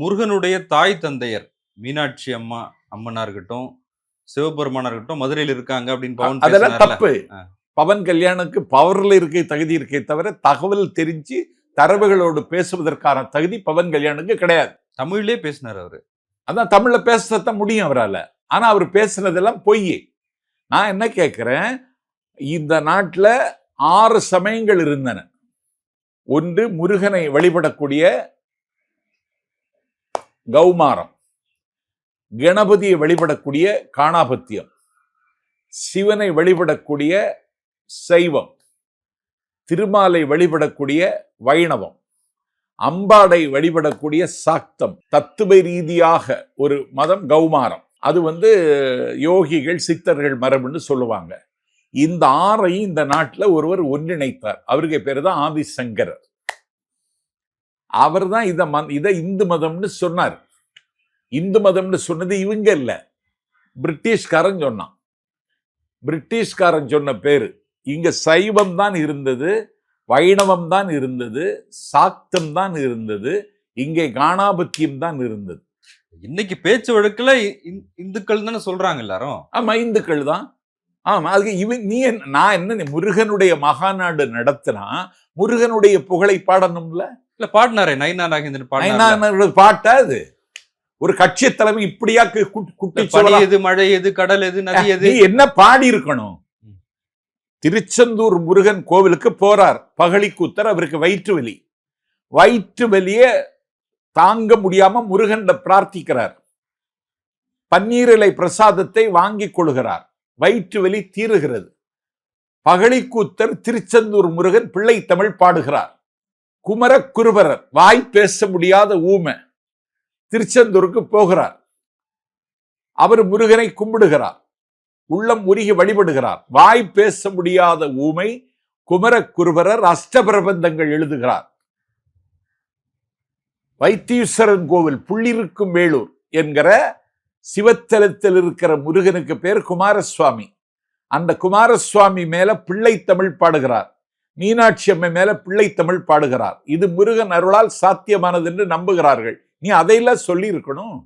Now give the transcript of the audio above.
முருகனுடைய தாய் தந்தையர் மீனாட்சி அம்மனா இருக்கட்டும், சிவபெருமானா இருக்கட்டும், மதுரையில் இருக்காங்க அப்படின்னு பவன் அதெல்லாம் தப்பு. பவன் கல்யாணுக்கு பவர்ல இருக்க தகுதி இருக்கே தவிர தகவல் தெரிஞ்சு தரவுகளோடு பேசுவதற்கான தகுதி பவன் கல்யாணுக்கு கிடையாது. தமிழ்லயே பேசினார் அவரு. அதான் தமிழ்ல பேசத்தான் முடியும் அவரால். ஆனா அவர் பேசுனதெல்லாம் பொய். நான் என்ன கேட்கிறேன், இந்த நாட்டில் 6 சமயங்கள் இருந்தன. ஒன்று முருகனை வழிபடக்கூடிய கௌமாரம், கணபதியை வழிபடக்கூடிய காணாபத்தியம், சிவனை வழிபடக்கூடிய சைவம், திருமாலை வழிபடக்கூடிய வைணவம், அம்பாடை வழிபடக்கூடிய சாக்தம். தத்துவ ரீதியாக ஒரு மதம் கௌமாரம். அது யோகிகள் சித்தர்கள் மரபுன்னு சொல்லுவாங்க. இந்த 6ஐயும் இந்த நாட்டில் ஒருவர் ஒன்றிணைத்தார். அவருக்கு பேரு தான் ஆதிசங்கரர். அவர் தான் இதை இந்து மதம்னு சொன்னார். இந்து மதம்னு சொன்னது இவங்க இல்ல, பிரிட்டிஷ்காரன் சொன்னான். பிரிட்டிஷ்காரன் சொன்ன பேரு. இங்க சைவம் தான் இருந்தது, வைணவம் தான் இருந்தது, சாக்தம் தான் இருந்தது, இங்கே காணாபத்தியம் தான் இருந்தது. இன்னைக்கு பேச்சு வழக்குல இந்துக்கள் தானே சொல்றாங்க எல்லாரும். ஆமா, இந்துக்கள் தான். ஆமா, அதுக்கு நான் என்ன முருகனுடைய மகாநாடு நடத்தினா முருகனுடைய புகழை பாடணும்ல. இல்ல பாடினாரே நயினா நாகேந்திரன் பாட்டா அது? ஒரு கட்சி தலைமை இப்படியா குட்டி எது, மழை எது, கடல் எது, நதி எது, என்ன பாடி இருக்கணும்? திருச்செந்தூர் முருகன் கோவிலுக்கு போறார் பகழிக்கூத்தர். அவருக்கு வயிற்று வலியே தாங்க முடியாம முருகன் பிரார்த்திக்கிறார். பன்னீரிலை பிரசாதத்தை வாங்கிக் கொள்கிறார். வயிற்று வலி தீருகிறது. பகழிக்கூத்தர் திருச்செந்தூர் முருகன் பிள்ளை தமிழ் பாடுகிறார். குமரகுருபரர் வாய் பேச முடியாத ஊமை திருச்செந்தூருக்கு போகிறார். அவர் முருகனை கும்பிடுகிறார், உள்ளம் உருகி வழிபடுகிறார். வாய் பேச முடியாத ஊமை குமரகுருபரர் அஷ்டபிரபந்தங்கள் எழுதுகிறார். வைத்தீஸ்வரன் கோவில் புள்ளிருக்கும் வேலூர் என்கிற சிவத்தலத்தில் இருக்கிற முருகனுக்கு பேர் குமாரசுவாமி. அந்த குமாரசுவாமி மேல பிள்ளை தமிழ் பாடுகிறார். மீனாட்சி அம்மை மேல பிள்ளை தமிழ் பாடுகிறார். இது முருகன் அருளால் சாத்தியமானது என்று நம்புகிறார்கள். நீ அதையெல்லாம் சொல்லி இருக்கணும்.